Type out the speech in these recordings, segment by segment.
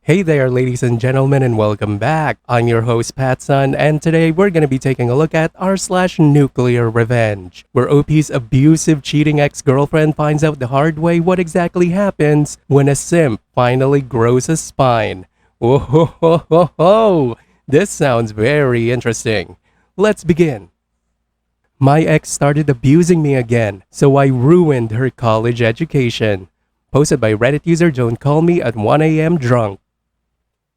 Hey there, ladies and gentlemen, and welcome back. I'm your host, Patsun, and today we're going to be taking a look at r/nuclear revenge, where OP's abusive, cheating ex-girlfriend finds out the hard way what exactly happens when a simp finally grows a spine. Whoa, ho, ho, ho, ho. This sounds very interesting. Let's begin. My ex started abusing me again, so I ruined her college education. Posted by Reddit user Don't Call Me at 1 a.m. drunk.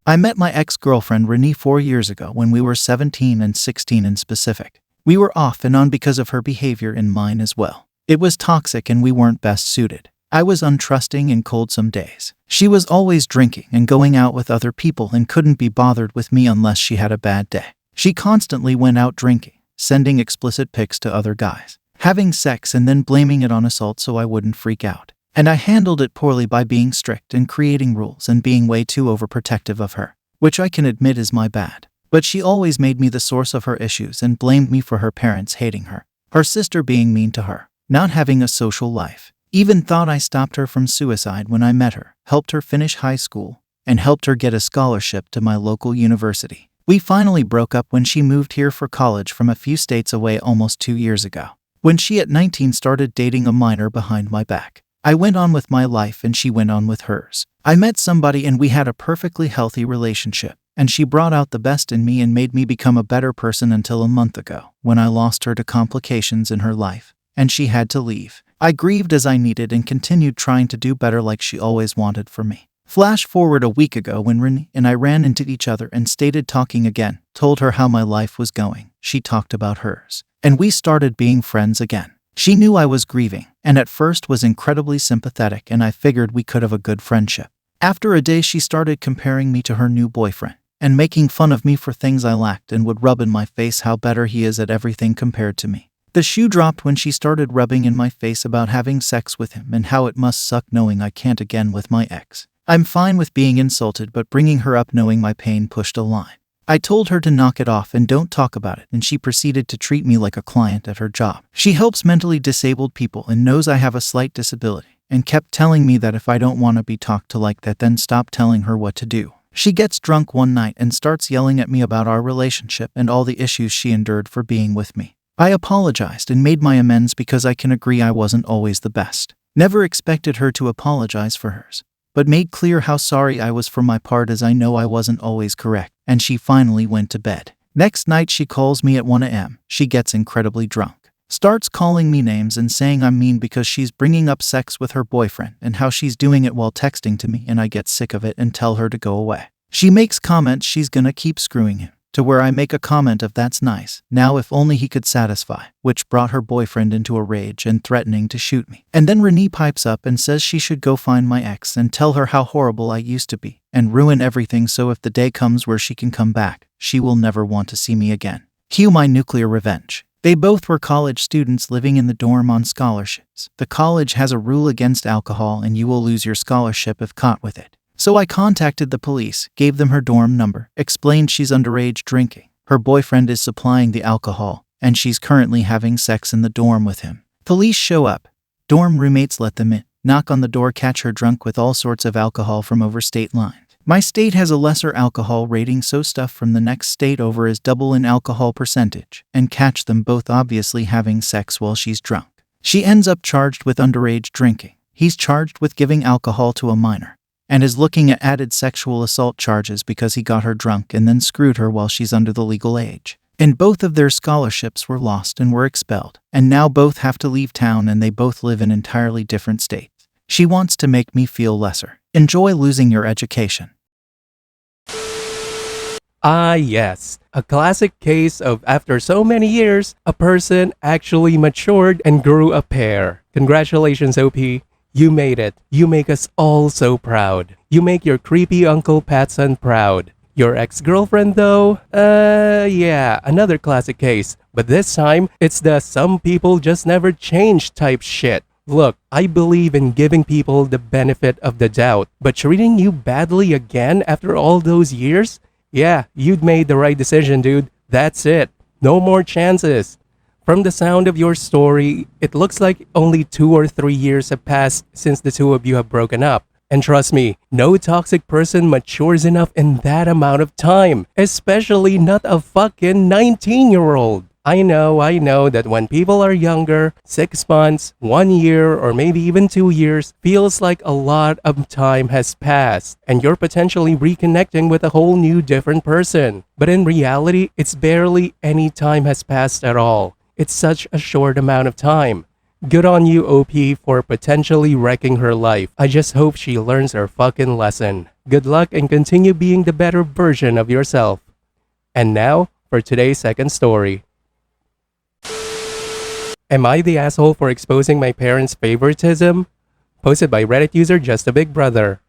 I met my ex-girlfriend Renee 4 years ago when we were 17 and 16 in specific. We were off and on because of her behavior and mine as well. It was toxic and we weren't best suited. I was untrusting and cold some days. She was always drinking and going out with other people and couldn't be bothered with me unless she had a bad day. She constantly went out drinking, sending explicit pics to other guys, having sex and then blaming it on assault so I wouldn't freak out. And I handled it poorly by being strict and creating rules and being way too overprotective of her, which I can admit is my bad. But she always made me the source of her issues and blamed me for her parents hating her, her sister being mean to her, not having a social life. Even thought I stopped her from suicide when I met her, helped her finish high school, and helped her get a scholarship to my local university. We finally broke up when she moved here for college from a few states away almost 2 years ago, when she at 19 started dating a minor behind my back. I went on with my life and she went on with hers. I met somebody and we had a perfectly healthy relationship, and she brought out the best in me and made me become a better person until a month ago, when I lost her to complications in her life, and she had to leave. I grieved as I needed and continued trying to do better like she always wanted for me. Flash forward a week ago when Renee and I ran into each other and started talking again, told her how my life was going. She talked about hers, and we started being friends again. She knew I was grieving, and at first was incredibly sympathetic, and I figured we could have a good friendship. After a day she started comparing me to her new boyfriend, and making fun of me for things I lacked, and would rub in my face how better he is at everything compared to me. The shoe dropped when she started rubbing in my face about having sex with him and how it must suck knowing I can't again with my ex. I'm fine with being insulted, but bringing her up knowing my pain pushed a line. I told her to knock it off and don't talk about it, and she proceeded to treat me like a client at her job. She helps mentally disabled people and knows I have a slight disability, and kept telling me that if I don't want to be talked to like that, then stop telling her what to do. She gets drunk one night and starts yelling at me about our relationship and all the issues she endured for being with me. I apologized and made my amends because I can agree I wasn't always the best. Never expected her to apologize for hers, but made clear how sorry I was for my part, as I know I wasn't always correct, and she finally went to bed. Next night she calls me at 1 a.m. She gets incredibly drunk, starts calling me names and saying I'm mean because she's bringing up sex with her boyfriend and how she's doing it while texting to me, and I get sick of it and tell her to go away. She makes comments she's gonna keep screwing him, to where I make a comment of that's nice, now if only he could satisfy, which brought her boyfriend into a rage and threatening to shoot me. And then Renee pipes up and says she should go find my ex and tell her how horrible I used to be, and ruin everything so if the day comes where she can come back, she will never want to see me again. Cue my nuclear revenge. They both were college students living in the dorm on scholarships. The college has a rule against alcohol and you will lose your scholarship if caught with it. So I contacted the police, gave them her dorm number, explained she's underage drinking, her boyfriend is supplying the alcohol, and she's currently having sex in the dorm with him. Police show up. Dorm roommates let them in, knock on the door, catch her drunk with all sorts of alcohol from over state lines. My state has a lesser alcohol rating, so stuff from the next state over is double in alcohol percentage, and catch them both obviously having sex while she's drunk. She ends up charged with underage drinking. He's charged with giving alcohol to a minor, and is looking at added sexual assault charges because he got her drunk and then screwed her while she's under the legal age. And both of their scholarships were lost and were expelled, and now both have to leave town and they both live in entirely different states. She wants to make me feel lesser. Enjoy losing your education. Ah yes, a classic case of after so many years, a person actually matured and grew a pair. Congratulations, OP. You made it. You make us all so proud. You make your creepy Uncle Patsun proud. Your ex-girlfriend though? Yeah, another classic case. But this time, it's the some people just never change type shit. Look, I believe in giving people the benefit of the doubt, but treating you badly again after all those years? Yeah, you'd made the right decision, dude. That's it. No more chances. From the sound of your story, it looks like only 2 or 3 years have passed since the two of you have broken up. And trust me, no toxic person matures enough in that amount of time, especially not a fucking 19-year-old. I know that when people are younger, 6 months, 1 year, or maybe even 2 years feels like a lot of time has passed and you're potentially reconnecting with a whole new different person. But in reality, it's barely any time has passed at all. It's such a short amount of time. Good on you, OP, for potentially wrecking her life. I just hope she learns her fucking lesson. Good luck and continue being the better version of yourself. And now, for today's second story. Am I the asshole for exposing my parents' favoritism? Posted by Reddit user Just a Big Brother.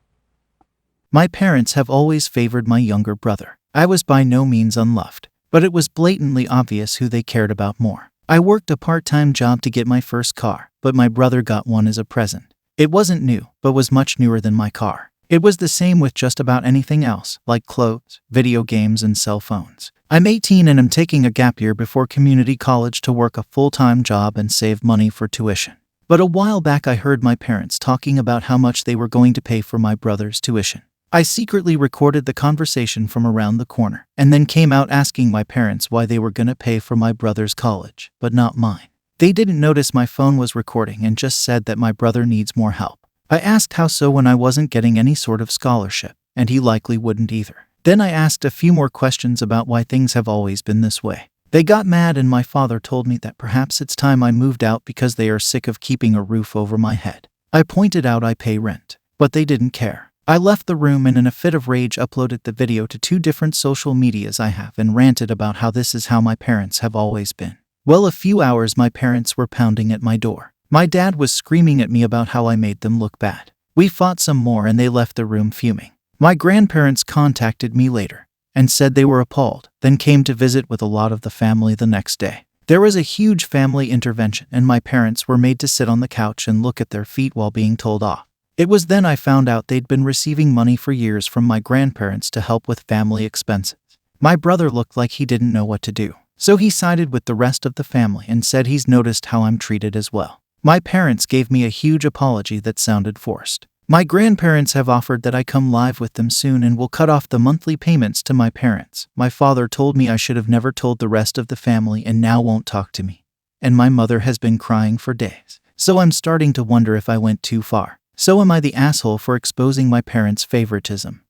My parents have always favored my younger brother. I was by no means unloved, but it was blatantly obvious who they cared about more. I worked a part-time job to get my first car, but my brother got one as a present. It wasn't new, but was much newer than my car. It was the same with just about anything else, like clothes, video games, and cell phones. I'm 18 and am taking a gap year before community college to work a full-time job and save money for tuition. But a while back I heard my parents talking about how much they were going to pay for my brother's tuition. I secretly recorded the conversation from around the corner, and then came out asking my parents why they were going to pay for my brother's college, but not mine. They didn't notice my phone was recording and just said that my brother needs more help. I asked how so when I wasn't getting any sort of scholarship, and he likely wouldn't either. Then I asked a few more questions about why things have always been this way. They got mad and my father told me that perhaps it's time I moved out because they are sick of keeping a roof over my head. I pointed out I pay rent, but they didn't care. I left the room and in a fit of rage uploaded the video to 2 different social medias I have and ranted about how this is how my parents have always been. Well, a few hours my parents were pounding at my door. My dad was screaming at me about how I made them look bad. We fought some more and they left the room fuming. My grandparents contacted me later and said they were appalled, then came to visit with a lot of the family the next day. There was a huge family intervention and my parents were made to sit on the couch and look at their feet while being told off. It was then I found out they'd been receiving money for years from my grandparents to help with family expenses. My brother looked like he didn't know what to do, so he sided with the rest of the family and said he's noticed how I'm treated as well. My parents gave me a huge apology that sounded forced. My grandparents have offered that I come live with them soon and will cut off the monthly payments to my parents. My father told me I should have never told the rest of the family and now won't talk to me. And my mother has been crying for days. So I'm starting to wonder if I went too far. So am I the asshole for exposing my parents' favoritism?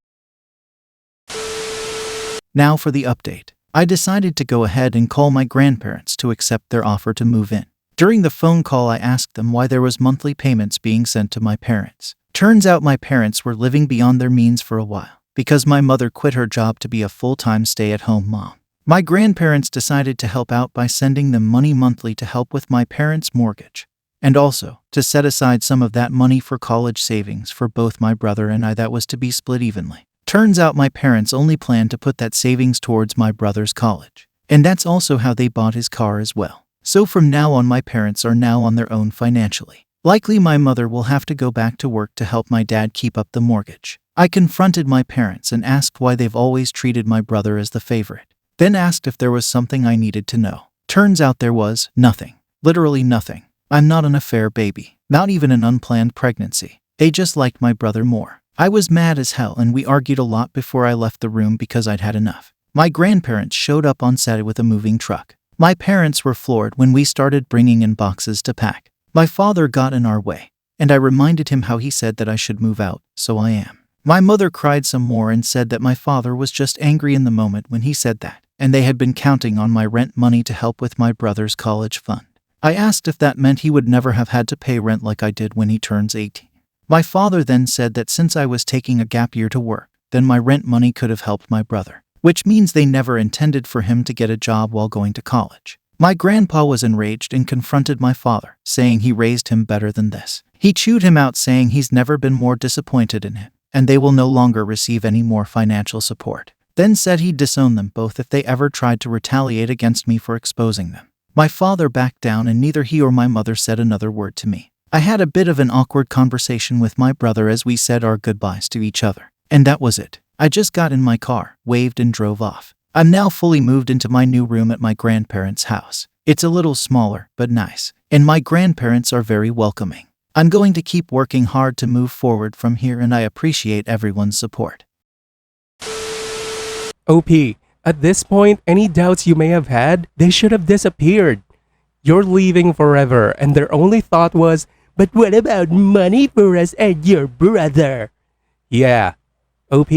Now for the update. I decided to go ahead and call my grandparents to accept their offer to move in. During the phone call, I asked them why there was monthly payments being sent to my parents. Turns out my parents were living beyond their means for a while, because my mother quit her job to be a full-time stay-at-home mom. My grandparents decided to help out by sending them money monthly to help with my parents' mortgage, and also to set aside some of that money for college savings for both my brother and I that was to be split evenly. Turns out my parents only planned to put that savings towards my brother's college, and that's also how they bought his car as well. So from now on my parents are now on their own financially. Likely my mother will have to go back to work to help my dad keep up the mortgage. I confronted my parents and asked why they've always treated my brother as the favorite. Then asked if there was something I needed to know. Turns out there was nothing. Literally nothing. I'm not an affair baby. Not even an unplanned pregnancy. They just liked my brother more. I was mad as hell and we argued a lot before I left the room because I'd had enough. My grandparents showed up on Saturday with a moving truck. My parents were floored when we started bringing in boxes to pack. My father got in our way, and I reminded him how he said that I should move out, so I am. My mother cried some more and said that my father was just angry in the moment when he said that, and they had been counting on my rent money to help with my brother's college fund. I asked if that meant he would never have had to pay rent like I did when he turns 18. My father then said that since I was taking a gap year to work, then my rent money could have helped my brother, which means they never intended for him to get a job while going to college. My grandpa was enraged and confronted my father, saying he raised him better than this. He chewed him out, saying he's never been more disappointed in him, and they will no longer receive any more financial support. Then said he'd disown them both if they ever tried to retaliate against me for exposing them. My father backed down and neither he or my mother said another word to me. I had a bit of an awkward conversation with my brother as we said our goodbyes to each other. And that was it. I just got in my car, waved and drove off. I'm now fully moved into my new room at my grandparents' house. It's a little smaller, but nice, and my grandparents are very welcoming. I'm going to keep working hard to move forward from here, and I appreciate everyone's support. OP, at this point, any doubts you may have had, they should have disappeared. You're leaving forever, and their only thought was, but what about money for us and your brother? Yeah, OP,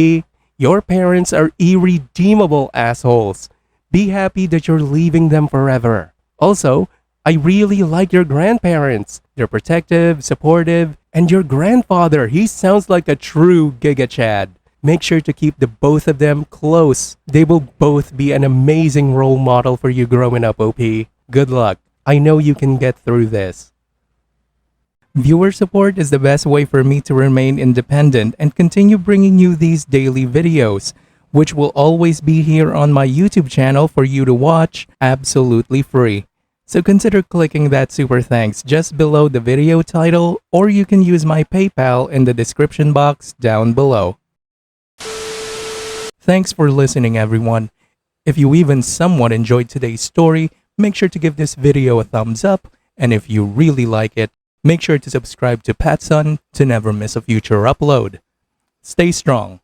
your parents are irredeemable assholes. Be happy that you're leaving them forever. Also, I really like your grandparents. They're protective, supportive, and your grandfather, he sounds like a true Giga Chad. Make sure to keep the both of them close. They will both be an amazing role model for you growing up, OP. Good luck. I know you can get through this. Viewer support is the best way for me to remain independent and continue bringing you these daily videos, which will always be here on my YouTube channel for you to watch absolutely free. So consider clicking that super thanks just below the video title, or you can use my PayPal in the description box down below. Thanks for listening, everyone. If you even somewhat enjoyed today's story, make sure to give this video a thumbs up, and if you really like it, make sure to subscribe to PattSun to never miss a future upload. Stay strong.